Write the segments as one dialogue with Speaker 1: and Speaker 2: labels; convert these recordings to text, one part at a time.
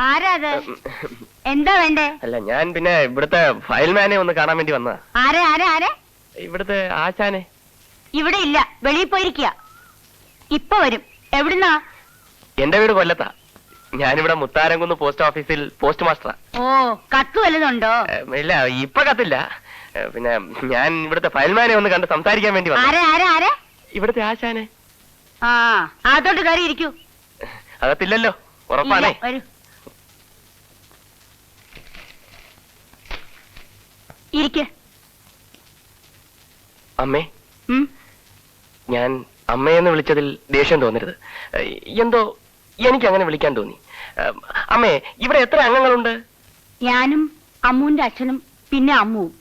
Speaker 1: ആരാ അത്? എന്താ വേണ്ടേ?
Speaker 2: അല്ല, ഞാൻ പിന്നെ ഇവിടുത്തെ ഫയൽമാനെ ഒന്ന് കാണാൻ വേണ്ടി വന്നതാ.
Speaker 1: ആരെ ആരെ ആരെ?
Speaker 2: ഇവിടുത്തെ ആശാനെ.
Speaker 1: ഇവിടെ ഇല്ല, വെളിയിൽ പോയിരിക്കുക. ഇപ്പൊ വരും. എവിടുന്നാ?
Speaker 2: എന്റെ വീട് കൊല്ലത്താ. ഞാനിവിടെ മുത്താരംകുന്ന് പോസ്റ്റ് ഓഫീസിൽ പോസ്റ്റ് മാസ്റ്ററാ.
Speaker 1: ഓ, കത്ത് വല്ലതുണ്ടോ?
Speaker 2: ഇല്ല, ഇപ്പൊ കത്തില്ല. പിന്നെ ഞാൻ ഇവിടുത്തെ ഫയൽമാനെ ഒന്ന് കണ്ട് സംസാരിക്കാൻ വേണ്ടി വന്നു.
Speaker 1: ആരെ ആരെ ആരെ?
Speaker 2: ഇവിടുത്തെ ആശാനെ.
Speaker 1: ആ, അതോട്ട് കയറി ഇരിക്കൂ.
Speaker 2: അകത്തില്ലല്ലോ, ഉറപ്പാണേ.
Speaker 1: വരൂ. ഇരിക്ക്.
Speaker 2: അമ്മേ, ഞാൻ അമ്മയെന്ന് വിളിച്ചതിൽ ദേഷ്യം തോന്നരുത്. എന്തോ എനിക്ക് അങ്ങനെ വിളിക്കാൻ തോന്നി. അമ്മേ, ഇവിടെ എത്ര അംഗങ്ങളുണ്ട്?
Speaker 1: ഞാനും അമ്മുവിന്റെ അച്ഛനും പിന്നെ അമ്മുവും.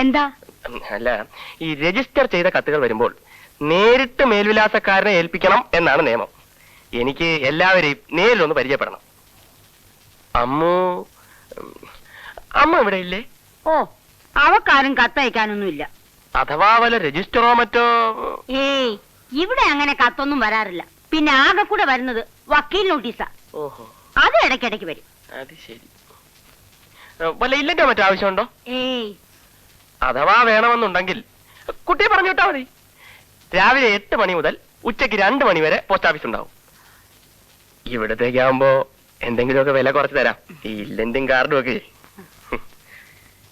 Speaker 1: എന്താ?
Speaker 2: അല്ല, ഈ രജിസ്റ്റർ ചെയ്ത കത്തുകൾ വരുമ്പോൾ നേരിട്ട് മേൽവിലാസക്കാരനെ ഏൽപ്പിക്കണം എന്നാണ് നിയമം. എനിക്ക് എല്ലാവരെയും നേരിലൊന്ന് പരിചയപ്പെടണം. അമ്മ ഇവിടെ ഇല്ലേ?
Speaker 1: ഓ, അവക്കാരും കത്തയക്കാനൊന്നുമില്ല.
Speaker 2: അഥവാ വല്ല രജിസ്റ്ററോ മറ്റോ?
Speaker 1: ഏയ്, ഇവിടെ അങ്ങനെ കത്തൊന്നും വരാറില്ല. പിന്നെ ആകെ കൂടെ വരുന്നത് വക്കീൽ നോട്ടീസാ.
Speaker 2: ഓഹോ,
Speaker 1: അത് ഇടയ്ക്കിടയ്ക്ക് വരും.
Speaker 2: അത് ശരി. വല്ല ഇല്ലല്ലോ മറ്റോ ആവശ്യമുണ്ടോ?
Speaker 1: ഏയ്,
Speaker 2: അഥവാ വേണമെന്നുണ്ടെങ്കിൽ കുട്ടിയെ പറഞ്ഞു വിട്ടാ മതി. രാവിലെ 8 മണി മുതൽ ഉച്ചയ്ക്ക് 2 മണി വരെ പോസ്റ്റ് ഓഫീസ് ഉണ്ടാവും. ഇവിടത്തേക്കാവുമ്പോ എന്തെങ്കിലുമൊക്കെ വില കുറച്ച് തരാം. ഈ ഇല്ലന്റും കാർഡും ഒക്കെ.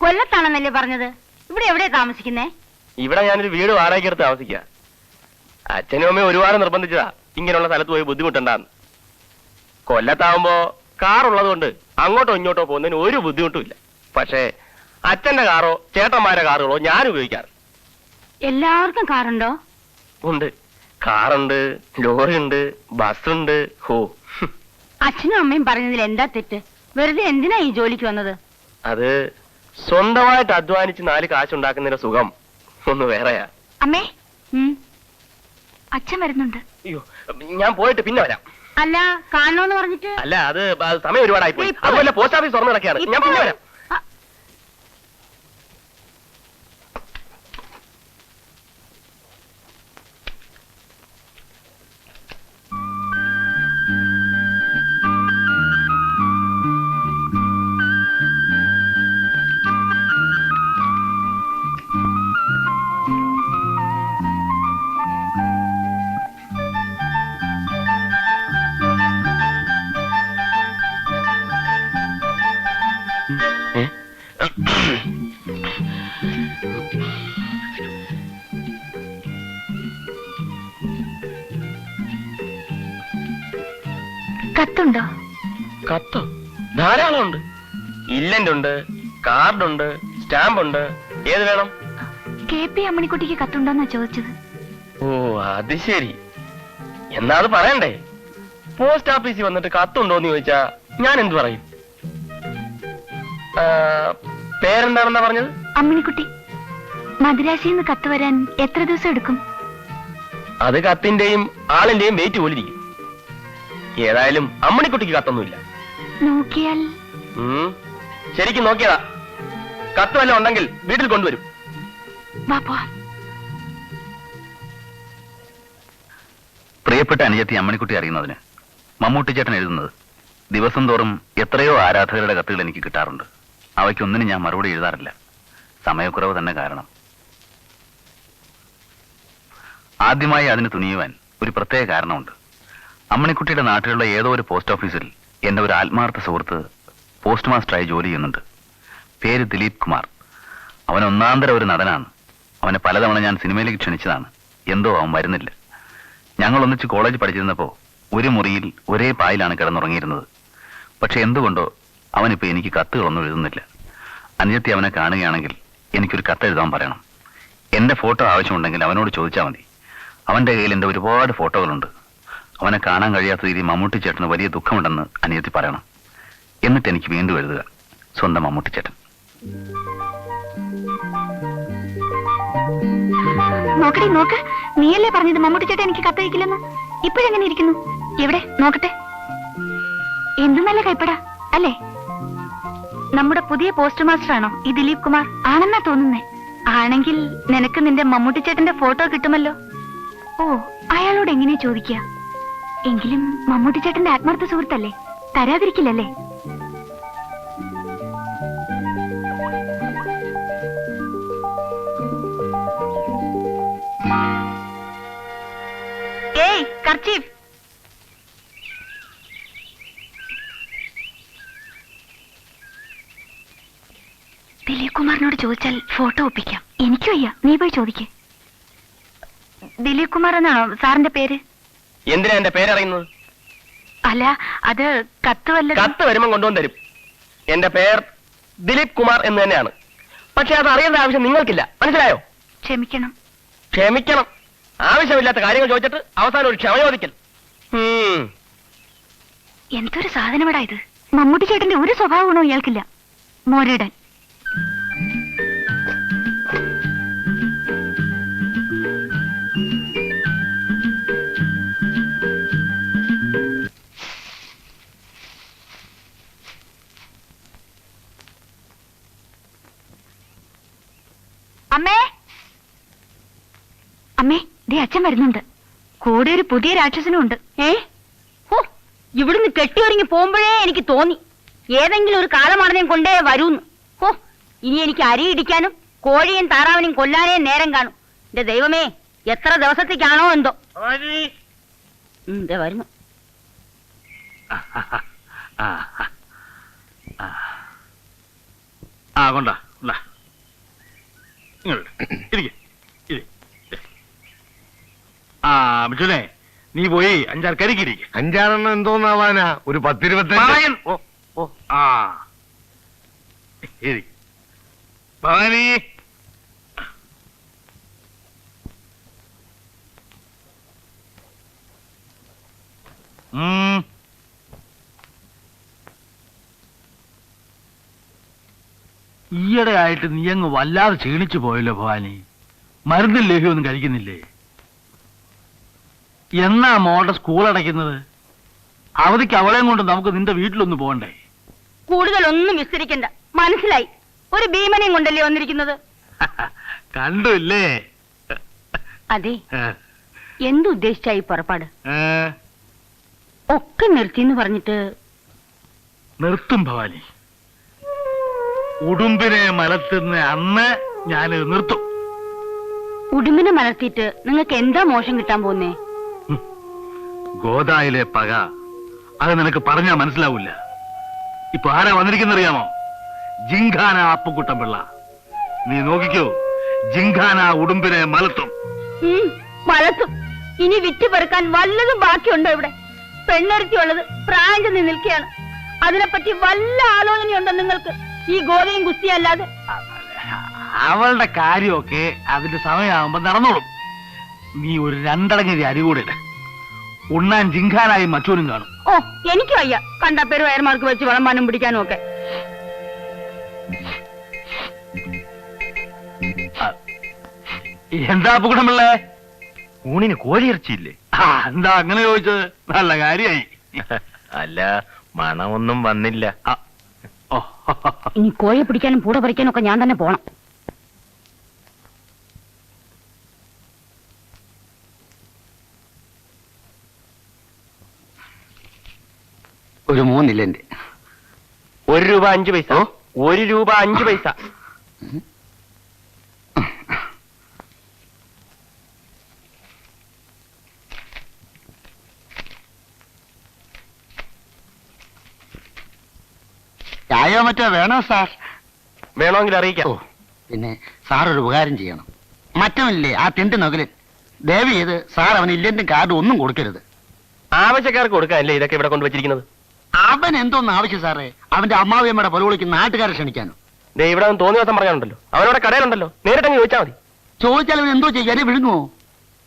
Speaker 1: കൊല്ലത്താണെന്നല്ലേ പറഞ്ഞത്? ഇവിടെ എവിടെയാ താമസിക്കുന്നേ?
Speaker 2: ഇവിടെ ഞാനൊരു വീട് വാടകയ്ക്ക് എടുത്ത് താമസിക്കുക. അച്ഛനും അമ്മയും ഒരുപാട് നിർബന്ധിച്ചതാ ഇങ്ങനെയുള്ള സ്ഥലത്ത് പോയി ബുദ്ധിമുട്ടുണ്ടാന്ന്. കൊല്ലത്താവുമ്പോ കാറുള്ളത് കൊണ്ട് അങ്ങോട്ടോ ഇങ്ങോട്ടോ പോകുന്നതിന് ഒരു ബുദ്ധിമുട്ടും ഇല്ല. പക്ഷേ അച്ഛന്റെ കാറോ ചേട്ടന്മാരുടെ കാറുകളോ ഞാൻ ഉപയോഗിക്കാറ്.
Speaker 1: എല്ലാവർക്കും കാറുണ്ടോ?
Speaker 2: ഉണ്ട്. കാറുണ്ട്, ലോറിയുണ്ട്, ബസ്സുണ്ട്. ഹോ,
Speaker 1: അച്ഛനും അമ്മയും പറഞ്ഞതിൽ എന്താ തെറ്റ്? വെറുതെ എന്തിനാ ഈ ജോലിക്ക് വന്നത്?
Speaker 2: അത് സ്വന്തമായിട്ട് അധ്വാനിച്ച് 4 കാശുണ്ടാക്കുന്നതിന്റെ സുഖം ഒന്ന് വേറെയാ.
Speaker 1: അമ്മേ, അച്ഛൻ വരുന്നുണ്ട്.
Speaker 2: അയ്യോ, ഞാൻ പോയിട്ട് പിന്നെ വരാം.
Speaker 1: അല്ല, കാണണോന്ന് പറഞ്ഞിട്ട്?
Speaker 2: അല്ല, അത് സമയം ഒരുപാടായി പോയി. അതുപോലെ പോസ്റ്റ് ഓഫീസ് തുറന്നു കിടക്കുകയാണ്. ഞാൻ പിന്നെ വരാം.
Speaker 1: കത്തുണ്ടോ?
Speaker 2: കത്തോ? ധാരാളം ഉണ്ട്. ഇല്ലന്റുണ്ട്, കാർഡുണ്ട്, സ്റ്റാമ്പുണ്ട്. ഏത് വേണം?
Speaker 1: KP അമ്മണിക്കുട്ടിക്ക് കത്തുണ്ടോന്നാ ചോദിച്ചത്.
Speaker 2: ഓ, അത് ശരി. എന്നാ അത് പറയണ്ടേ? പോസ്റ്റ് ഓഫീസിൽ വന്നിട്ട് കത്തുണ്ടോന്ന് ചോദിച്ചാ ഞാൻ എന്ത് പറയും? പേരെന്താണെന്നാ പറഞ്ഞത്?
Speaker 1: അമ്മിണിക്കുട്ടി. മദ്രാസിൽ നിന്ന് കത്ത് വരാൻ എത്ര ദിവസം എടുക്കും?
Speaker 2: അത് കത്തിന്റെയും ആളിന്റെയും വെയിറ്റ് പോലിരിക്കും. ഏതായാലും അമ്മണിക്കുട്ടിക്ക് കത്തൊന്നുമില്ല.
Speaker 1: നോക്കിയാൽ?
Speaker 2: ശരിക്കും നോക്കിയതാ. കത്ത് വല്ല ഉണ്ടെങ്കിൽ വീട്ടിൽ കൊണ്ടുവരും.
Speaker 3: പ്രിയപ്പെട്ട അനുജത്തി അമ്മണിക്കുട്ടി അറിയുന്നതിന് മമ്മൂട്ടി ചേട്ടൻ എഴുതുന്നത് ദിവസം തോറും എത്രയോ ആരാധകരുടെ കത്തുകൾ എനിക്ക് കിട്ടാറുണ്ട്. അവയ്ക്കൊന്നിനും ഞാൻ മറുപടി എഴുതാറില്ല. സമയക്കുറവ് തന്നെ കാരണം. ആദ്യമായി അതിന് തുനിയുവാൻ ഒരു പ്രത്യേക കാരണമുണ്ട്. അമ്മണിക്കുട്ടിയുടെ നാട്ടിലുള്ള ഏതോ ഒരു പോസ്റ്റ് ഓഫീസിൽ എന്റെ ഒരു ആത്മാർത്ഥ സുഹൃത്ത് പോസ്റ്റ് മാസ്റ്ററായി ജോലി ചെയ്യുന്നുണ്ട്. പേര് ദിലീപ് കുമാർ. അവൻ ഒന്നാന്തര ഒരു നടനാണ്. അവനെ പലതവണ ഞാൻ സിനിമയിലേക്ക് ക്ഷണിച്ചതാണ്. എന്തോ അവൻ വരുന്നില്ല. ഞങ്ങൾ ഒന്നിച്ച് കോളേജ് പഠിച്ചിരുന്നപ്പോൾ ഒരു മുറിയിൽ ഒരേ പായിലാണ് കിടന്നുറങ്ങിയിരുന്നത്. പക്ഷെ എന്തുകൊണ്ടോ അവനിപ്പോൾ എനിക്ക് കത്തുകളൊന്നും എഴുതുന്നില്ല. അനുജത്തി അവനെ കാണുകയാണെങ്കിൽ എനിക്കൊരു കത്തെഴുതാൻ പറയണം. എന്റെ ഫോട്ടോ ആവശ്യമുണ്ടെങ്കിൽ അവനോട് ചോദിച്ചാൽ മതി. അവന്റെ കയ്യിൽ എന്റെ ഒരുപാട് ഫോട്ടോകളുണ്ട്. അവനെ കാണാൻ കഴിയാത്ത രീതിയിൽ മമ്മൂട്ടി ചേട്ടന് വലിയ ദുഃഖമുണ്ടെന്ന് അനുജത്തി പറയണം. എന്നിട്ട് എനിക്ക് വീണ്ടും എഴുതുക. സ്വന്തം മമ്മൂട്ടി ചേട്ടൻ.
Speaker 1: നോക്കടി നോക്ക്, നീയല്ലേ പറഞ്ഞത് മമ്മൂട്ടി ചേട്ടൻ എനിക്ക് കത്തയക്കില്ലെന്ന്? ഇപ്പോഴെങ്ങനെ ഇരിക്കുന്നു? എവിടെ നോക്കട്ടെ. എന്ത് നല്ല കൈപ്പടാ അല്ലേ? നമ്മുടെ പുതിയ പോസ്റ്റ് മാസ്റ്റർ ആണോ ഈ ദിലീപ് കുമാർ? ആണെന്നാ തോന്നുന്നേ. ആണെങ്കിൽ നിനക്ക് നിന്റെ മമ്മൂട്ടി ചേട്ടന്റെ ഫോട്ടോ കിട്ടുമല്ലോ. ഓ, അയാളോട് എങ്ങനെയാ ചോദിക്കുക? എങ്കിലും മമ്മൂട്ടി ചേട്ടന്റെ ആത്മാർത്ഥ സുഹൃത്തല്ലേ, തരാതിരിക്കില്ലല്ലേ? ഏയ് കർച്ചീഫ്. ദിലീപ് കുമാറിനോട് ചോദിച്ചാൽ ഫോട്ടോ ഒപ്പിക്കാം. എനിക്ക് വയ്യ, നീ പോയി ചോദിക്കേ. ദിലീപ് കുമാർ എന്നാണോ സാറിന്റെ പേര്?
Speaker 2: എന്തിനാ എന്റെ പേരറിയുന്നത്?
Speaker 1: അല്ല, അത് കത്ത് വല്ല
Speaker 2: കത്ത് വരുമ്പം കൊണ്ടുവന്ന് തരും. എന്റെ പേർ ദിലീപ് കുമാർ എന്ന് തന്നെയാണ്. പക്ഷെ അത് അറിയേണ്ട ആവശ്യം നിങ്ങൾക്കില്ല. മനസ്സിലായോ?
Speaker 1: ക്ഷമിക്കണം.
Speaker 2: ക്ഷമിക്കണം. ആവശ്യമില്ലാത്ത കാര്യങ്ങൾ ചോദിച്ചിട്ട് അവസാനം ഒരു ക്ഷമ ചോദിക്കൽ.
Speaker 1: എന്തൊരു സാധനമാടാ ഇത്. മമ്മൂട്ടി ചേട്ടന്റെ ഒരു സ്വഭാവ ഗുണവും ഇയാൾക്കില്ല. മോരടൻ. അമ്മേ, അമ്മേ, ദേ അച്ഛൻ വരുന്നുണ്ട്. കൂടെ ഒരു പുതിയ രാക്ഷസനും ഉണ്ട്.
Speaker 4: ഇവിടുന്ന് കെട്ടിയൊരുങ്ങി പോകുമ്പോഴേ എനിക്ക് തോന്നി ഏതെങ്കിലും ഒരു കാലമാണെന്നും കൊണ്ടേ വരൂന്ന്. ഹോ, ഇനി എനിക്ക് അരി ഇടിക്കാനും കോഴിയും താറാവിനും കൊല്ലാനേ നേരം കാണും. എന്റെ ദൈവമേ, എത്ര ദിവസത്തേക്കാണോ എന്തോ. ദേ വരുന്നു.
Speaker 5: കൊണ്ടാ മിഥുനെ, നീ പോയി 5-6 കരിക്കിരിക്കും.
Speaker 6: 5-6 എന്തോന്നാവാനാ? ഒരു 10-25.
Speaker 5: ഭവാനി, ഈയിടെ ആയിട്ട് നീ അങ്ങ് വല്ലാതെ ക്ഷീണിച്ചു പോയല്ലോ ഭവാനി. മരുന്നും ലേഹ്യമൊന്നും കഴിക്കുന്നില്ലേ? എന്നാ മോളുടെ സ്കൂൾ അടയ്ക്കുന്നത്? അവധിക്ക് അവളെയും കൊണ്ട് നമുക്ക് നിന്റെ വീട്ടിലൊന്ന് പോകണ്ടേ?
Speaker 4: കൂടുതലൊന്നും വിസ്തരിക്കണ്ട, മനസ്സിലായി. ഒരു ഭീമനെയും കൊണ്ടല്ലേ വന്നിരിക്കുന്നത്.
Speaker 5: കണ്ടില്ലേ?
Speaker 4: അതെ, എന്തുദ്ദേശിച്ചായി പുറപ്പാട്? ഒക്കെ നിർത്തിന്ന് പറഞ്ഞിട്ട്.
Speaker 5: നിർത്തും ഭവാനി. ഉടുമ്പിനെ മലത്തുന്ന അന്ന് ഞാനിത് നിർത്തും.
Speaker 4: ഉടുമ്പിനെ മലർത്തിയിട്ട് നിങ്ങൾക്ക് എന്താ മോശം കിട്ടാൻ പോകുന്നേ?
Speaker 5: ഗോദായിലെ പക, അത് നിനക്ക് പറഞ്ഞാ മനസ്സിലാവില്ല. ഇപ്പൊ ആരാ വന്നിരിക്കുന്നറിയാമോ? ജിങ്കാന അപ്പുക്കുട്ടൻ പിള്ള. നീ നോക്കിക്കോ, ജിങ്കാന ഉടുമ്പിനെ മലത്തും.
Speaker 4: മലത്തും. ഇനി വിറ്റ് പെറുക്കാൻ വല്ലതും ബാക്കിയുണ്ടോ ഇവിടെ? പെണ്ണൊരുത്തിയുള്ളത് പ്രായം ചെന്ന് നിൽക്കുകയാണ്. അതിനെപ്പറ്റി വല്ല ആലോചനയുണ്ടോ നിങ്ങൾക്ക്? ഈ ഗോതയും കുസ്തിയല്ലാതെ.
Speaker 5: അവളുടെ കാര്യമൊക്കെ അതിന്റെ സമയമാകുമ്പോ നടന്നോളും. നീ ഒരു 2 അടങ്ങി അരി കൂടെ ഇട്. ഉണ്ണാൻ ജിങ്കാനായി മറ്റോനും കാണും.
Speaker 4: ഓ, എനിക്ക് വയ്യ കണ്ട പേര് വയർമാർക്ക് വെച്ച് വിളമ്പാനും പിടിക്കാനും ഒക്കെ.
Speaker 5: എന്താ അപ്പുകുട്ടമ്പിള്ളേ,
Speaker 6: ഊണിന് കോഴിയിറച്ചിയില്ലേ?
Speaker 5: എന്താ അങ്ങനെ ചോദിച്ചത്? നല്ല കാര്യായി.
Speaker 6: അല്ല, മണമൊന്നും വന്നില്ല.
Speaker 4: ഇനി കോഴി പിടിക്കാനും പൂട പറിക്കാനും ഒക്കെ ഞാൻ തന്നെ പോണം.
Speaker 3: ഒരു 3 ഇല്ലെന്റെ.
Speaker 2: 1 രൂപ 5 പൈസ. 1 രൂപ 5 പൈസ.
Speaker 3: ചായോ മറ്റോ വേണോ സാർ?
Speaker 2: വേണമെങ്കിൽ അറിയിക്കാം.
Speaker 3: പിന്നെ സാർ ഒരു ഉപകാരം ചെയ്യണം. മറ്റവനില്ലേ ആ തിണ്ട് നകലൻ, ദയവ് ചെയ്ത് സാർ അവന് ഇല്ലെന്റെ കാർഡ് ഒന്നും കൊടുക്കരുത്.
Speaker 2: ആവശ്യക്കാർക്ക് കൊടുക്കാനല്ലേ ഇതൊക്കെ ഇവിടെ കൊണ്ടുവച്ചിരിക്കുന്നത്?
Speaker 3: അവൻ എന്തോന്ന് ആവശ്യം സാറേ? അവന്റെ അമ്മാവിയമ്മയുടെ പൊലവിളിക്ക് നാട്ടുകാരെ ക്ഷണിക്കാനോ?
Speaker 2: ദേ ഇവിടെ അവൻ തോന്നിയ ദിവസം പറയാനുണ്ടല്ലോ. അവനോടെ കടയിലുണ്ടല്ലോ, നേരിട്ടങ്ങ് ചോദിച്ചാൽ മതി.
Speaker 3: ചോദിച്ചാൽ അവൻ എന്തോ ചെയ്യാൻ വിഴുങ്ങുമോ?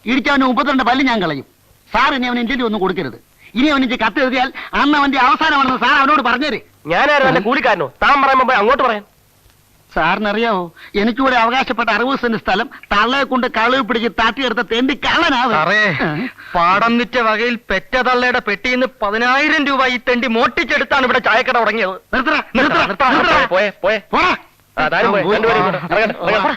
Speaker 3: ഇടിച്ചവന് 32 പല്ല് ഞാൻ കളയും. സാർ ഇനി അവൻ ഇന്ത്യയിൽ ഒന്നും കൊടുക്കരുത്. ഇനി അവൻ എനിക്ക് കത്ത് എഴുതിയാൽ അന്ന് അവന്റെ അവസാനമാണെന്ന് സാർ അവനോട് പറഞ്ഞേര്.
Speaker 2: ഞാനാരും എന്റെ കൂലിക്കാരനോ? താൻ പറയുമ്പോ പോയി അങ്ങോട്ട് പറയാൻ.
Speaker 3: സാറിനറിയാവോ, എനിക്കൂടെ അവകാശപ്പെട്ട 60 സെന്റ് സ്ഥലം തള്ളയെ കൊണ്ട് കളവ് പിടിച്ച് തട്ടിയെടുത്ത തെണ്ടി കള്ളനാവ്.
Speaker 2: പാടം വിറ്റ വകയിൽ പെറ്റ തള്ളയുടെ പെട്ടിന്ന് 10,000 രൂപ ഈ തെണ്ടി മോട്ടിച്ചെടുത്താണ് ഇവിടെ ചായക്കട തുടങ്ങിയത്. പോയെ പോയെ
Speaker 3: പോടാ.
Speaker 2: താനും പോയെ. രണ്ടുപേരും ഇങ്ങോട്ട്. ഇറങ്ങട്ടെ, ഇറങ്ങട്ടെ.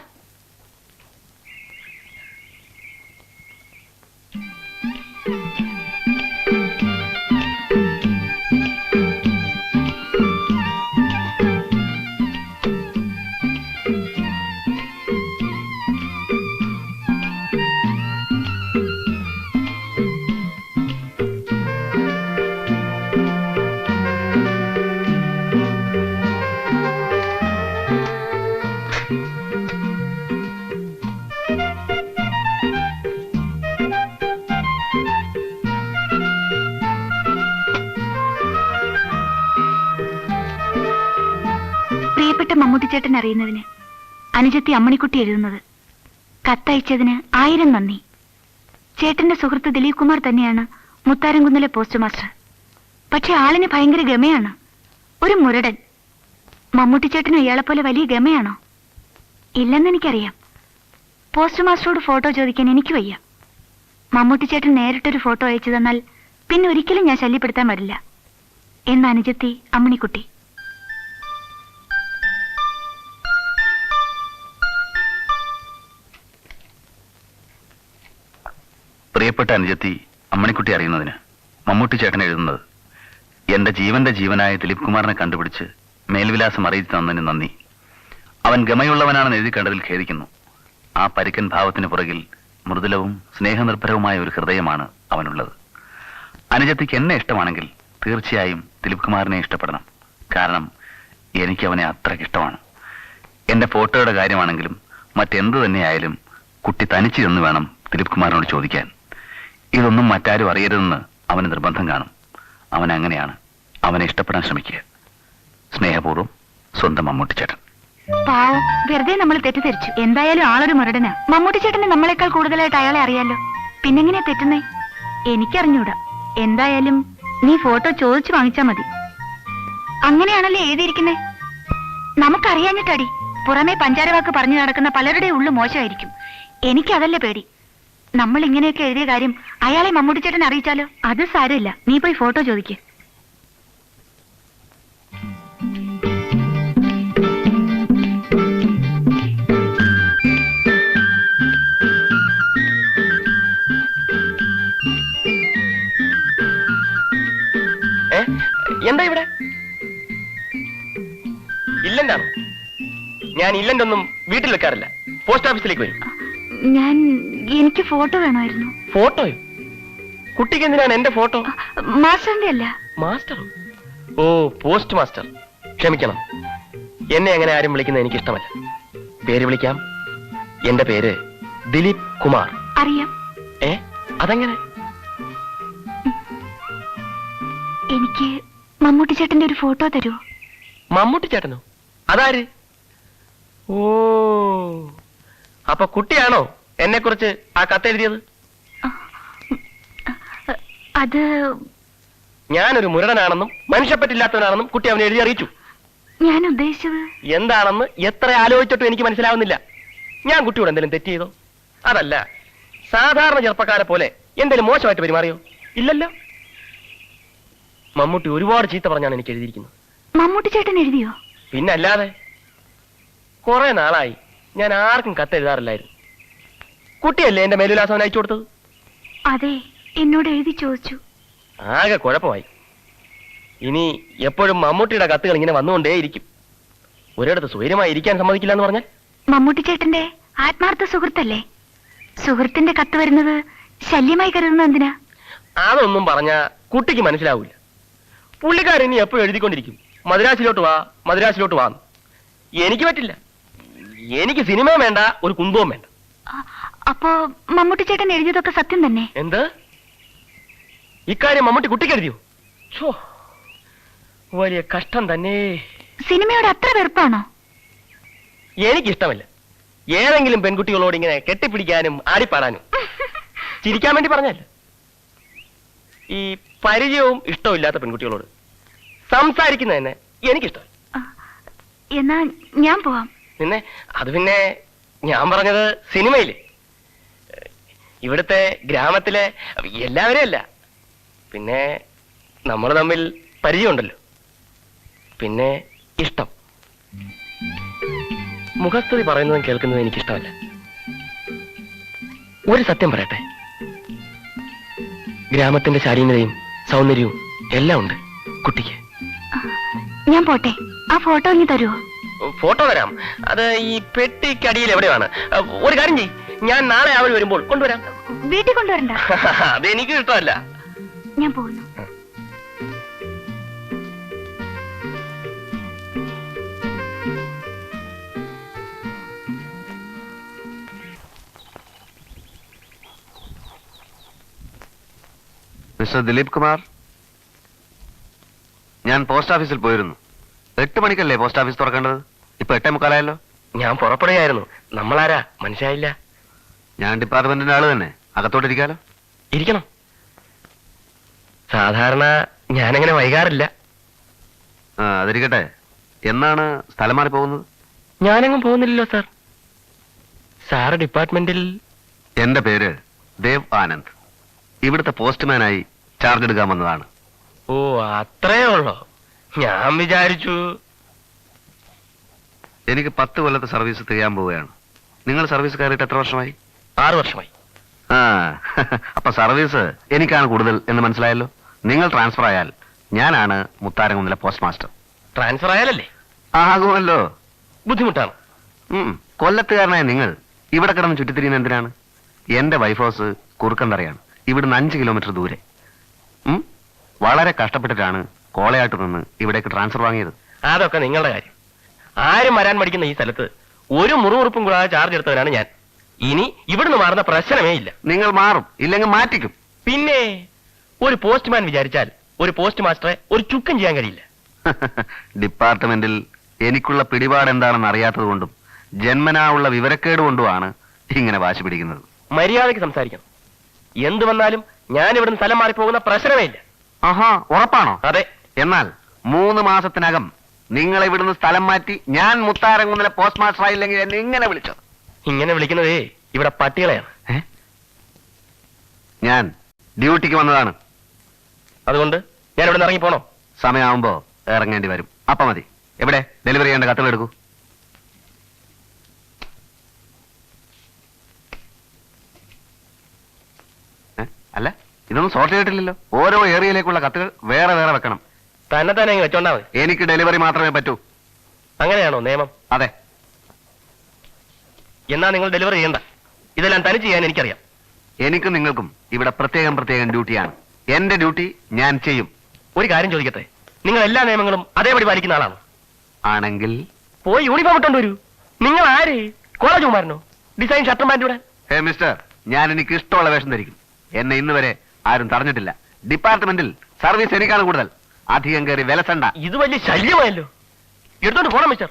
Speaker 1: മമ്മൂട്ടിച്ചേട്ടൻ അറിയുന്നതിന് അനുജത്തി അമ്മണിക്കുട്ടി എഴുതുന്നത്. കത്തയച്ചതിന് 1000 നന്ദി. ചേട്ടന്റെ സുഹൃത്ത് ദിലീപ് കുമാർ തന്നെയാണ് മുത്താരംകുന്നിലെ പോസ്റ്റ് മാസ്റ്റർ. പക്ഷെ ആളിന് ഭയങ്കര ഗമയാണ്, ഒരു മുരടൻ. മമ്മൂട്ടിച്ചേട്ടനും ഇയാളെപ്പോലെ വലിയ ഗമയാണോ? ഇല്ലെന്നെനിക്കറിയാം. പോസ്റ്റ് മാസ്റ്ററോട് ഫോട്ടോ ചോദിക്കാൻ എനിക്ക് വയ്യ. മമ്മൂട്ടിച്ചേട്ടൻ നേരിട്ടൊരു ഫോട്ടോ അയച്ചു തന്നാൽ പിന്നെ ഒരിക്കലും ഞാൻ ശല്യപ്പെടുത്താൻ വരില്ല എന്ന് അനുജത്തി അമ്മണിക്കുട്ടി.
Speaker 3: പ്രിയപ്പെട്ട അനുജത്തി അമ്മണിക്കുട്ടി അറിയുന്നതിന് മമ്മൂട്ടി ചേട്ടൻ എഴുതുന്നത്. എന്റെ ജീവന്റെ ജീവനായ ദിലീപ് കുമാറിനെ കണ്ടുപിടിച്ച് മേൽവിലാസം അറിയിച്ചു തന്നതിന് നന്ദി. അവൻ ഗമയുള്ളവനാണെന്ന് എഴുതി കണ്ടതിൽ ഖേദിക്കുന്നു. ആ പരിക്കൻ ഭാവത്തിന് പുറകിൽ മൃദുലവും സ്നേഹനിർഭരവുമായ ഒരു ഹൃദയമാണ് അവനുള്ളത്. അനുജത്തിക്ക് എന്നെ ഇഷ്ടമാണെങ്കിൽ തീർച്ചയായും ദിലീപ് കുമാറിനെ ഇഷ്ടപ്പെടണം. കാരണം എനിക്ക് അവനെ അത്രയ്ക്ക് ഇഷ്ടമാണ്. എന്റെ ഫോട്ടോയുടെ കാര്യമാണെങ്കിലും മറ്റെന്തു തന്നെയായാലും കുട്ടി തനിച്ച് എന്ന് വേണം ദിലീപ് കുമാറിനോട് ചോദിക്കാൻ. ഇതൊന്നും മറ്റാരും അറിയരുതെന്ന് അവന് നിർബന്ധം കാണും. അവൻ അങ്ങനെയാണ്. അവനെ ഇഷ്ടപ്പെടാൻ ശ്രമിക്കുക. സ്നേഹപൂർവ്വം, സ്വന്തം മമ്മൂട്ടിച്ചേട്ടൻ.
Speaker 1: പാവം, വെറുതെ നമ്മൾ തെറ്റിദ്ധരിച്ചു. എന്തായാലും ആളൊരു മുരടനാ. മമ്മൂട്ടിച്ചേട്ടനെ നമ്മളെക്കാൾ കൂടുതലായിട്ട് അയാളെ അറിയാലോ. പിന്നെങ്ങനെയാ തെറ്റുന്നേ? എനിക്കറിഞ്ഞൂടാ. എന്തായാലും നീ ഫോട്ടോ ചോദിച്ചു വാങ്ങിച്ചാ മതി. അങ്ങനെയാണല്ലേ എഴുതിയിരിക്കുന്നേ? നമുക്കറിയാഞ്ഞിട്ടടി. പുറമേ പഞ്ചാരവാക്ക് പറഞ്ഞു നടക്കുന്ന പലരുടെ ഉള്ളു മോശമായിരിക്കും. എനിക്കതല്ലേ പേടി. നമ്മൾ ഇങ്ങനെയൊക്കെ എഴുതിയ കാര്യം അയാളെ മമ്മൂട്ടിച്ചേട്ടൻ അറിയിച്ചാലോ? അത് സാരമില്ല, നീ പോയി ഫോട്ടോ ചോദിക്ക്.
Speaker 2: എന്താ ഇവിടെ ഇല്ലന്റാണോ? ഞാൻ ഇല്ലന്റൊന്നും വീട്ടിൽ വെക്കാറില്ല. പോസ്റ്റ് ഓഫീസിലേക്ക് വരും.
Speaker 1: എനിക്ക് ഫോട്ടോ വേണമായിരുന്നു.
Speaker 2: ഫോട്ടോയോ? കുട്ടിക്ക് എന്തിനാണ് എന്റെ ഫോട്ടോ?
Speaker 1: മാസ്റ്ററിന്റെ അല്ല.
Speaker 2: മാസ്റ്ററോ? ഓ, പോസ്റ്റ് മാസ്റ്റർ. ക്ഷമിക്കണം, എന്നെ അങ്ങനെ ആരും വിളിക്കുന്നത് എനിക്ക് ഇഷ്ടമല്ല. പേര് വിളിക്കാം. എന്റെ പേര് ദിലീപ് കുമാർ.
Speaker 1: അറിയാം.
Speaker 2: അതെങ്ങനെ?
Speaker 1: എനിക്ക് മമ്മൂട്ടി ചേട്ടന്റെ ഒരു ഫോട്ടോ തരുമോ?
Speaker 2: മമ്മൂട്ടി ചേട്ടനോ? അതാര്? ഓ, അപ്പൊ കുട്ടിയാണോ എന്നെ കുറിച്ച് ആ കത്തെഴുതിയത്?
Speaker 1: അത്
Speaker 2: ഞാനൊരു മുരടനാണെന്നും മനുഷ്യപ്പറ്റില്ലാത്തവനാണെന്നും കുട്ടി അവനെ എഴുതി അറിയിച്ചു.
Speaker 1: ഞാൻ ഉദ്ദേശിച്ചത്
Speaker 2: എന്താണെന്ന് എത്ര ആലോചിച്ചിട്ടും എനിക്ക് മനസ്സിലാവുന്നില്ല. ഞാൻ കുട്ടിയോട് എന്തെങ്കിലും തെറ്റ് ചെയ്തോ? അതല്ല, സാധാരണ ചെറുപ്പക്കാരെ പോലെ എന്തെങ്കിലും മോശമായിട്ട് പെരുമാറിയോ? ഇല്ലല്ലോ. മമ്മൂട്ടി ഒരുപാട് ചീത്ത പറഞ്ഞാണ് എനിക്ക് എഴുതിയിരിക്കുന്നത്.
Speaker 1: മമ്മൂട്ടി ചേട്ടൻ എഴുതിയോ?
Speaker 2: പിന്നല്ലാതെ. കുറെ നാളായി ഞാൻ ആർക്കും കത്തെഴുതാറില്ലായിരുന്നു. കുട്ടിയല്ലേ എന്റെ മേലുല്ലാസം അയച്ചു കൊടുത്തത്?
Speaker 1: അതെ, എന്നോട് എഴുതി ചോദിച്ചു.
Speaker 2: ആകെ കുഴപ്പമായി. ഇനി എപ്പോഴും മമ്മൂട്ടിയുടെ കത്തുകൾ ഇങ്ങനെ വന്നുകൊണ്ടേയിരിക്കും. ഒരിടത്ത് സ്വൈര്യമായി ഇരിക്കാൻ സമ്മതിക്കില്ല എന്ന് പറഞ്ഞാൽ?
Speaker 1: മമ്മൂട്ടി ചേട്ടന്റെ ആത്മാർത്ഥ സുഹൃത്തല്ലേ? സുഹൃത്തിന്റെ കത്ത് വരുന്നത് ശല്യമായി കരുതുന്നത് എന്തിനാ?
Speaker 2: അതൊന്നും പറഞ്ഞ കുട്ടിക്ക് മനസ്സിലാവൂല. പുള്ളിക്കാരൻ ഇനി എപ്പോഴും എഴുതിക്കൊണ്ടിരിക്കും, മദ്രാസിലോട്ട് വാ, മദ്രാസിലോട്ട് വാ. എനിക്ക് പറ്റില്ല. എനിക്ക് സിനിമയും വേണ്ട, ഒരു കുന്തവും വേണ്ട.
Speaker 1: അപ്പോ മമ്മൂട്ടി ചേട്ടൻ എഴുതിയതൊക്കെ സത്യം തന്നെ?
Speaker 2: എന്ത്? ഇക്കാര്യം മമ്മൂട്ടി കുട്ടിക്ക് എഴുതിയോ? വലിയ കഷ്ടം തന്നെ.
Speaker 1: സിനിമയോട് അത്ര വെറുപ്പാണോ?
Speaker 2: എനിക്കിഷ്ടമല്ല ഏതെങ്കിലും പെൺകുട്ടികളോട് ഇങ്ങനെ കെട്ടിപ്പിടിക്കാനും ആടിപ്പാടാനും. ചിരിക്കാൻ വേണ്ടി പറഞ്ഞല്ല. ഈ പരിചയവും ഇഷ്ടമില്ലാത്ത പെൺകുട്ടികളോട് സംസാരിക്കുന്ന തന്നെ എനിക്കിഷ്ടം.
Speaker 1: എന്നാ ഞാൻ പോവാം.
Speaker 2: പിന്നെ അത് പിന്നെ ഞാൻ പറഞ്ഞത് സിനിമയില് ഇവിടുത്തെ ഗ്രാമത്തിലെ എല്ലാവരും അല്ല. പിന്നെ നമ്മൾ തമ്മിൽ പരിചയമുണ്ടല്ലോ. പിന്നെ ഇഷ്ടം. മുഖസ്തുതി പറയുന്നതും കേൾക്കുന്നതും എനിക്കിഷ്ടമല്ല. ഒരു സത്യം പറയട്ടെ, ഗ്രാമത്തിന്റെ ശാലീനതയും സൗന്ദര്യവും എല്ലാം ഉണ്ട് കുട്ടിക്ക്.
Speaker 1: ഞാൻ പോട്ടെ. ആ ഫോട്ടോ ഇനി തരുമോ?
Speaker 2: ഫോട്ടോ തരാം. അത് ഈ പെട്ടിക്കടിയിൽ എവിടെയാണ്? ഒരു കാര്യം ചെയ്യ്, ഞാൻ നാളെ അവൾ വരുമ്പോൾ കൊണ്ടുവരാം.
Speaker 1: വീട്ടിൽ കൊണ്ടുവരണ്ട.
Speaker 2: അതെനിക്ക് ഇഷ്ടമല്ല.
Speaker 1: ഞാൻ പോകുന്നു.
Speaker 7: മിസ്റ്റർ ദിലീപ് കുമാർ, ഞാൻ പോസ്റ്റ് ഓഫീസിൽ പോയിരുന്നു. 8 മണിക്കല്ലേ പോസ്റ്റ് ഓഫീസ് തുറക്കേണ്ടത്?
Speaker 3: ഇപ്പൊ 8:45
Speaker 2: ഞാൻ പുറപ്പെടുകയായിരുന്നു. നമ്മളാരാ മനസ്സിലായില്ല.
Speaker 3: ഞാൻ ഡിപ്പാർട്ട്മെന്റിന്റെ ആള് തന്നെ. അകത്തോട്ടിരിക്കാലോ.
Speaker 2: ഇരിക്കണം. സാധാരണ ഞാനങ്ങനെ വൈകാറില്ല.
Speaker 3: ആ അതിരിക്കട്ടെ. എന്നാണ് സ്ഥലം മാറി പോകുന്നത്?
Speaker 2: ഞാനെങ്ങും പോകുന്നില്ലല്ലോ സാർ. സാറ് ഡിപ്പാർട്ട്മെന്റിൽ.
Speaker 3: എന്റെ പേര് ദേവ് ആനന്ദ്. ഇവിടുത്തെ പോസ്റ്റ്മാനായി ചാർജ് എടുക്കാൻ വന്നതാണ്.
Speaker 2: ഓ അത്രേ ഉള്ളോ? ഞാൻ വിചാരിച്ചു.
Speaker 3: എനിക്ക് 10 കൊല്ലത്തെ സർവീസ് തികയാൻ പോവുകയാണ്. നിങ്ങൾ സർവീസ് കയറിയിട്ട് എത്ര വർഷമായി?
Speaker 2: 6 വർഷമായി.
Speaker 3: ആ അപ്പൊ സർവീസ് എനിക്കാണ് കൂടുതൽ എന്ന് മനസ്സിലായല്ലോ. നിങ്ങൾ ട്രാൻസ്ഫർ ആയാൽ ഞാനാണ് മുത്താരംകുന്നിലെ പോസ്റ്റ് മാസ്റ്റർ.
Speaker 2: ട്രാൻസ്ഫർ ആയാലല്ലേ?
Speaker 3: ആകുമല്ലോ.
Speaker 2: ബുദ്ധിമുട്ടാണ്.
Speaker 3: കൊല്ലത്തുകാരനായ നിങ്ങൾ ഇവിടെ കിടന്ന് ചുറ്റിത്തിരിയുന്ന എന്തിനാണ്? എന്റെ വൈഫ് ഹൗസ് കുറുക്കന്തറയാണ്. ഇവിടുന്ന് 5 കിലോമീറ്റർ ദൂരെ. വളരെ കഷ്ടപ്പെട്ടിട്ടാണ് കോളയാട്ട് നിന്ന് ഇവിടേക്ക് ട്രാൻസ്ഫർ വാങ്ങിയത്.
Speaker 2: അതൊക്കെ നിങ്ങളുടെ കാര്യം. ആരും വരാൻ പഠിക്കുന്ന ഈ സ്ഥലത്ത് ഒരു മുറിവുറുപ്പും കൂടാതെ ചാർജ് എടുത്തവരാണ് ഞാൻ. ഇനി ഇവിടുന്ന് മാറുന്ന പ്രശ്നമേ ഇല്ല.
Speaker 3: നിങ്ങൾ മാറും, ഇല്ലെങ്കിൽ മാറ്റിക്കും.
Speaker 2: പിന്നെ ഒരു പോസ്റ്റ്മാൻ വിചാരിച്ചാൽ ഒരു പോസ്റ്റ് മാസ്റ്ററെ ഒരു ചുക്കും ചെയ്യാൻ കഴിയില്ല.
Speaker 3: ഡിപ്പാർട്ട്മെന്റിൽ എനിക്കുള്ള പിടിപാട് എന്താണെന്ന് അറിയാത്തത് കൊണ്ടും ജന്മനാ ഉള്ള വിവരക്കേട് കൊണ്ടുമാണ് ഇങ്ങനെ വാശി പിടിക്കുന്നത്.
Speaker 2: മര്യാദയ്ക്ക് സംസാരിക്കണം. എന്ത് വന്നാലും ഞാൻ ഇവിടുന്ന് സ്ഥലം മാറിപ്പോകുന്ന പ്രശ്നമേ ഇല്ല.
Speaker 3: ആഹാ, ഉറപ്പാണോ?
Speaker 2: അതെ.
Speaker 3: എന്നാൽ 3 മാസത്തിനകം നിങ്ങൾ ഇവിടുന്ന് സ്ഥലം മാറ്റി ഞാൻ മുത്താരംകുന്നിലെ പോസ്റ്റ് മാസ്റ്റർ ആയില്ലെങ്കിൽ എന്നെ ഇങ്ങനെ വിളിച്ചത്.
Speaker 2: ഇങ്ങനെ വിളിക്കുന്നതേ ഇവിടെ പട്ടികളെയാണ്.
Speaker 3: ഞാൻ ഡ്യൂട്ടിക്ക് വന്നതാണ്.
Speaker 2: അതുകൊണ്ട് ഞാൻ ഇവിടെ നിന്ന് ഇറങ്ങി പോണോ?
Speaker 3: സമയമാകുമ്പോ ഇറങ്ങേണ്ടി വരും. അപ്പൊ മതി. എവിടെ ഡെലിവറി ചെയ്യേണ്ട കത്തുകൾ എടുക്കൂ. അല്ല, ഇതൊന്നും സോർട്ട് ചെയ്തിട്ടില്ലല്ലോ. ഓരോ ഏരിയയിലേക്കുള്ള കത്തുകൾ വേറെ വേറെ വെക്കണം.
Speaker 2: തന്നെ തന്നെ അങ്ങ് വെച്ചോണ്ടാ മതി.
Speaker 3: എനിക്ക് ഡെലിവറി മാത്രമേ പറ്റൂ.
Speaker 2: അങ്ങനെയാണോ നിയമം?
Speaker 3: അതെ.
Speaker 2: എന്നാ നിങ്ങൾ ഡെലിവറി ചെയ്യണ്ട. ഇതെല്ലാം തനിച്ച് ചെയ്യാൻ എനിക്കറിയാം.
Speaker 3: എനിക്കും നിങ്ങൾക്കും ഇവിടെ പ്രത്യേകം പ്രത്യേകം ഡ്യൂട്ടിയാണ്. എന്റെ ഡ്യൂട്ടി ഞാൻ ചെയ്യും.
Speaker 2: ഒരു കാര്യം ചോദിക്കട്ടെ, നിങ്ങൾ എല്ലാ നിയമങ്ങളും അതേപടി പാലിക്കുന്ന ആളാണോ?
Speaker 3: ആണെങ്കിൽ
Speaker 2: പോയി യൂണിഫോം ഇട്ടോണ്ട് വരൂ. നിങ്ങൾ ആര്? കോളേജ് കുമാരനോ? ഡിസൈൻ ഷർട്ടും പാൻറ്റും ഇടാൻ?
Speaker 3: ഹേ മിസ്റ്റർ, ഞാൻ എനിക്ക് ഇഷ്ടമുള്ള വേഷം ധരിക്കും. എന്നെ ഇന്ന് വരെ ആരും തടഞ്ഞിട്ടില്ല. ഡിപ്പാർട്ട്മെന്റിൽ സർവീസ് എനിക്കാണ് കൂടുതൽ. അധികം കയറി വിലസണ്ട.
Speaker 2: ഇത് വലിയ ശല്യമായല്ലോ. എടുത്തോണ്ട് പോണം മിസ്റ്റർ.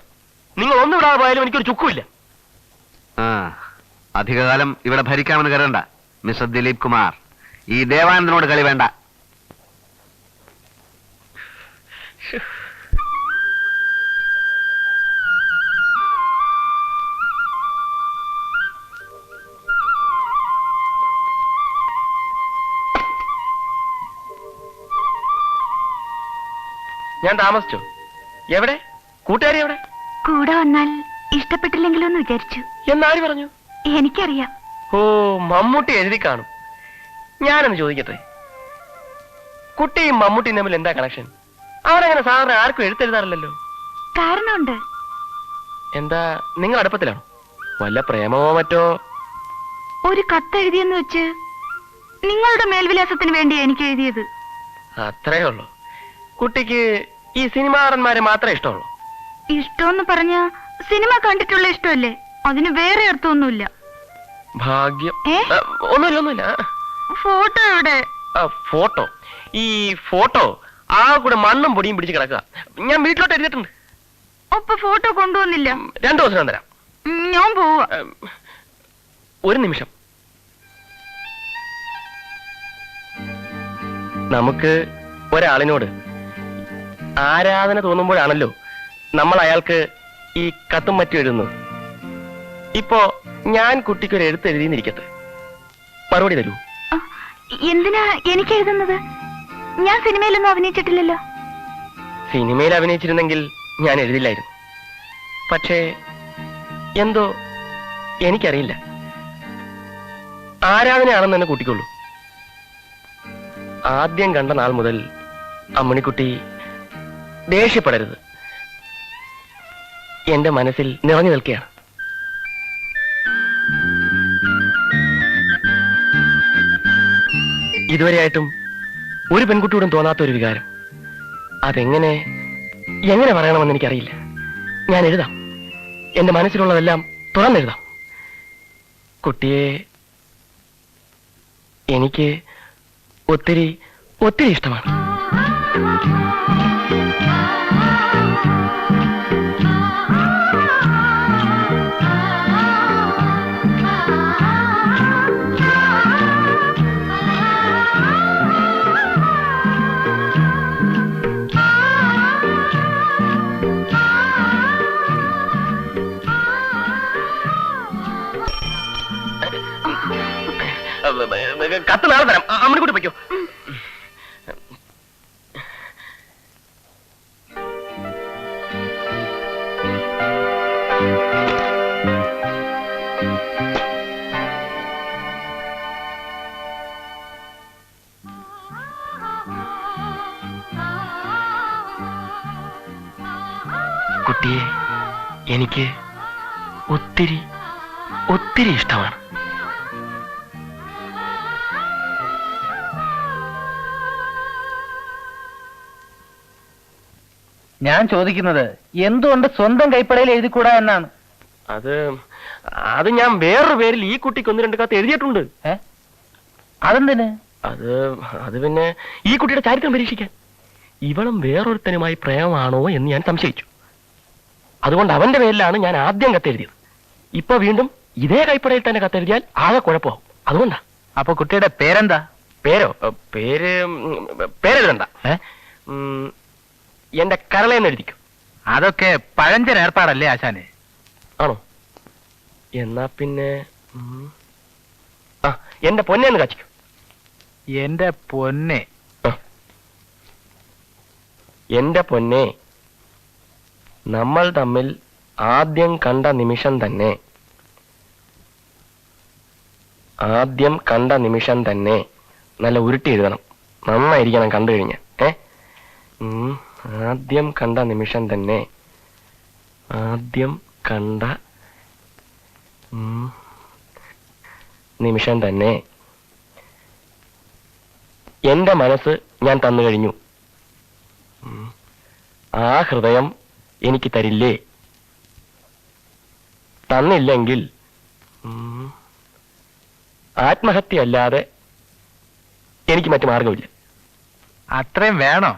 Speaker 2: നിങ്ങൾ ഒന്നും വിടാതെ പോയാലും എനിക്കൊരു ചുക്കുമില്ല.
Speaker 3: അധികകാലം ഇവിടെ ഭരിക്കാമെന്ന് കരുതണ്ട മിസ്റ്റർ ദിലീപ് കുമാർ. ഈ ദേവാനന്ദനോട് കളി വേണ്ട.
Speaker 2: ഞാൻ താമസിച്ചോ? എവിടെ? കൂട്ടുകാരി എവിടെ?
Speaker 1: കൂടെ വന്നാൽ ഇഷ്ടപ്പെട്ടില്ലെങ്കിലോ എന്ന് വിചാരിച്ചു.
Speaker 2: എന്നാര് പറഞ്ഞു?
Speaker 1: എനിക്കറിയാം.
Speaker 2: ഓ, മമ്മൂട്ടി എഴുതി കാണും. ഞാനൊന്ന് ചോദിക്കട്ടെ, കുട്ടിയും മമ്മൂട്ടിയും തമ്മിൽ എന്താ കണക്ഷൻ? അവരങ്ങനെ സാറിന് ആർക്കും എഴുത്തെഴുതാറില്ലല്ലോ.
Speaker 1: കാരണമുണ്ട്.
Speaker 2: എന്താ, നിങ്ങൾ അടുപ്പത്തിലാണോ? വല്ല പ്രേമമോ മറ്റോ?
Speaker 1: ഒരു കത്തെഴുതിയെന്ന് വെച്ച് നിങ്ങളുടെ മേൽവിലാസത്തിന് വേണ്ടിയാ എനിക്ക് എഴുതിയത്.
Speaker 2: അത്രേ ഉള്ളൂ. കുട്ടിക്ക് ഈ സിനിമാറന്മാരെ മാത്രമേ ഇഷ്ടമുള്ളൂ?
Speaker 1: ഇഷ്ടമെന്ന് പറഞ്ഞ സിനിമ കണ്ടിട്ടുള്ള ഇഷ്ടമല്ലേ, അതിന് വേറെ അർത്ഥമൊന്നുമില്ല.
Speaker 2: ഭാഗ്യം. ഒന്നുമില്ല.
Speaker 1: ഫോട്ടോ എവിടെ?
Speaker 2: ഫോട്ടോ? ഈ ഫോട്ടോ ആ കൂടെ മണ്ണും പൊടിയും പിടിച്ച് കിടക്കുക. ഞാൻ വീട്ടിലോട്ട് എഴുതിയിട്ടുണ്ട്.
Speaker 1: അപ്പൊ ഫോട്ടോ കൊണ്ടുവന്നില്ല?
Speaker 2: 2 ദിവസം തരാം.
Speaker 1: ഞാൻ പോവാ.
Speaker 2: ഒരു നിമിഷം. നമുക്ക് ഒരാളിനോട് ആരാധന തോന്നുമ്പോഴാണല്ലോ നമ്മൾ അയാൾക്ക് ഈ കത്തും മറ്റും എഴുതുന്നത്. ഇപ്പോ ഞാൻ കുട്ടിക്കൊരു എഴുത്ത് എഴുതിയിരിക്കട്ടെ, മറുപടി തരൂ.
Speaker 1: എന്തിനാ എനിക്ക് എഴുതുന്നത്? ഞാൻ സിനിമയിലൊന്നും അഭിനയിച്ചിട്ടില്ലല്ലോ.
Speaker 2: സിനിമയിൽ അഭിനയിച്ചിരുന്നെങ്കിൽ ഞാൻ എഴുതില്ലായിരുന്നു. പക്ഷേ എന്തോ എനിക്കറിയില്ല, ആരാധനയാണെന്ന് തന്നെ കൂട്ടിക്കൊള്ളൂ. ആദ്യം കണ്ട നാൾ മുതൽ അമ്മണിക്കുട്ടി ദേഷ്യപ്പെടരുത്, എന്റെ മനസ്സിൽ നിറഞ്ഞു നിൽക്കുകയാണ്. ഇതുവരെയായിട്ടും ഒരു പെൺകുട്ടിയോടും തോന്നാത്ത ഒരു വികാരം. അതെങ്ങനെ പറയണമെന്ന് എനിക്കറിയില്ല. ഞാൻ എഴുതാം. എന്റെ മനസ്സിലുള്ളതെല്ലാം തുറന്നെഴുതാം. കുട്ടിയെ എനിക്ക് ഒത്തിരി ഒത്തിരി ഇഷ്ടമാണ്. കത്ത് നാളെ തരാം. അമ്മണിക്കുട്ടി പൊയ്ക്കോ. കുട്ടിയെ എനിക്ക് ഒത്തിരി ഒത്തിരി ഇഷ്ടമാണ്.
Speaker 7: ഞാൻ ചോദിക്കുന്നത് എന്തുകൊണ്ട് സ്വന്തം കൈപ്പടയിൽ എഴുതിക്കൂടാ എന്നാണ്.
Speaker 2: അത് ഞാൻ വേറൊരു പേരിൽ ഈ കുട്ടിക്ക് 1-2 കത്ത് എഴുതിയിട്ടുണ്ട്.
Speaker 7: അതെന്തിന്?
Speaker 2: അത് പിന്നെ ഈ കുട്ടിയുടെ ചരിത്രം പരീക്ഷിക്കാൻ. ഇവളും വേറൊരുത്തനുമായി പ്രേമമാണോ എന്ന് ഞാൻ സംശയിച്ചു. അതുകൊണ്ട് അവന്റെ പേരിലാണ് ഞാൻ ആദ്യം കത്തെഴുതിയത്. ഇപ്പൊ വീണ്ടും ഇതേ കൈപ്പടയിൽ തന്നെ കത്തെഴുതിയാൽ ആകെ കുഴപ്പമാവും. അതുകൊണ്ടാ.
Speaker 7: അപ്പൊ കുട്ടിയുടെ പേരെന്താ?
Speaker 2: പേരെഴുതണ്ട. എന്റെ കരളയെന്ന് എഴുതിക്കും.
Speaker 7: അതൊക്കെ പഴഞ്ചൻ ഏർപ്പാടല്ലേ ആശാനെ?
Speaker 2: ആണോ? എന്നാ പിന്നെ എന്റെ പൊന്നേന്ന് കാച്ചിക്കും.
Speaker 7: എന്റെ പൊന്നെ.
Speaker 2: എന്റെ പൊന്നെ, നമ്മൾ തമ്മിൽ ആദ്യം കണ്ട നിമിഷം തന്നെ നല്ല ഉരുട്ടി എഴുതണം. നന്നായിരിക്കണം കണ്ടു കഴിഞ്ഞ. ആദ്യം കണ്ട നിമിഷം തന്നെ എന്റെ മനസ്സ് ഞാൻ തന്നു കഴിഞ്ഞു. ആ ഹൃദയം എനിക്ക് തരില്ലേ? തന്നില്ലെങ്കിൽ ആത്മഹത്യ അല്ലാതെ എനിക്ക് മറ്റു മാർഗമില്ല.
Speaker 7: അത്രയും വേണോ?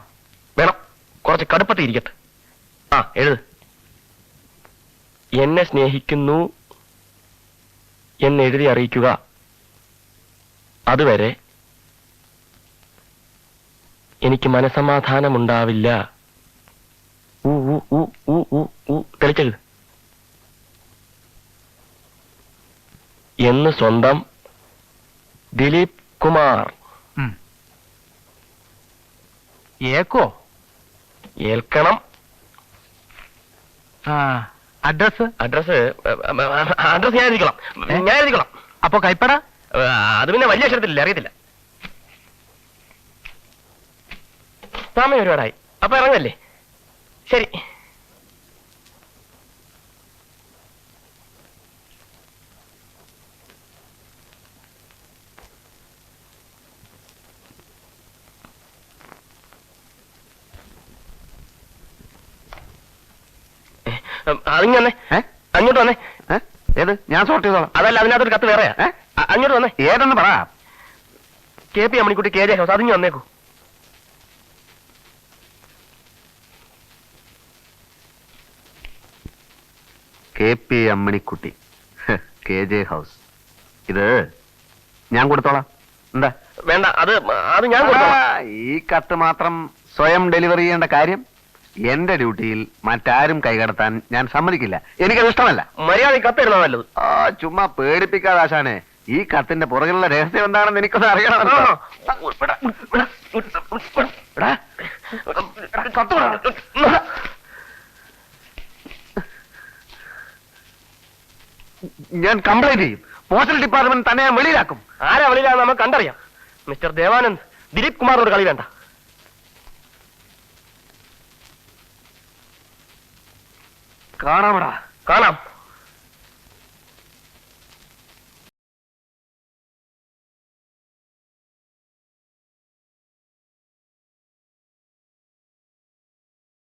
Speaker 2: വേണം. കുറച്ച് കടുപ്പത്തിൽ ഇരിക്കട്ടെ. എഴുത്. എന്നെ സ്നേഹിക്കുന്നു എന്നെഴുതി അറിയിക്കുക. അതുവരെ എനിക്ക് മനസമാധാനമുണ്ടാവില്ല. തെളിച്ചെഴുത്. എന്ന് സ്വന്തം ദിലീപ് കുമാർ.
Speaker 7: ഏക്കോ?
Speaker 2: ഏൽക്കണം.
Speaker 7: അഡ്രസ്
Speaker 2: ഞാൻ എഴുതിക്കോളാം.
Speaker 7: അപ്പൊ കൈപ്പട?
Speaker 2: അത് പിന്നെ വലിയ അക്ഷരത്തിലില്ല, അറിയത്തില്ല. സമയം ഒരുപാടായി. അപ്പൊ ഇറങ്ങല്ലേ? ശരി. അതിങ്ങ് വന്നേ. അങ്ങോട്ട് വന്നേ.
Speaker 3: ഏത്? ഞാൻ സോർട്ട് ചെയ്തോളാം.
Speaker 2: അതല്ല, അതിനകത്തൊരു കത്ത് വേറെയാ. അങ്ങോട്ട് വന്നേ.
Speaker 3: ഏതെന്ന് പറ.
Speaker 2: KP Ammanikutty KJ house. അതിങ്ങ് വന്നേക്കൂ.
Speaker 3: KP Ammanikutty, KJ house. ഇത് ഞാൻ കൊടുത്തോളാം. എന്താ?
Speaker 2: വേണ്ട, അത് ഞാൻ കൊടുത്തോളാം.
Speaker 3: ഈ കത്ത് മാത്രം സ്വയം ഡെലിവറി ചെയ്യേണ്ട കാര്യം എന്റെ ഡ്യൂട്ടിയിൽ മറ്റാരും കൈകടത്താൻ ഞാൻ സമ്മതിക്കില്ല. എനിക്കത് ഇഷ്ടമല്ല.
Speaker 2: മര്യാദ കത്തിരുന്നാ നല്ലത്.
Speaker 3: ചുമ്മാ പേടിപ്പിക്കാതെ ആശാനെ. ഈ കത്തിന്റെ പുറകിലുള്ള രഹസ്യം എന്താണെന്ന് എനിക്കൊന്ന് അറിയണമല്ലോ. ഞാൻ കംപ്ലൈന്റ് ചെയ്യും. പോസ്റ്റൽ ഡിപ്പാർട്ട്മെന്റ് തന്നെ ഞാൻ വെളിയിലാക്കും.
Speaker 2: ആരാ വെളിയിലാന്ന് നമുക്ക് കണ്ടറിയാം. മിസ്റ്റർ ദേവാനന്ദ്, ദിലീപ് കുമാറിനോട് കളി വേണ്ട.
Speaker 3: കാണാമടാ.
Speaker 2: കാണാം.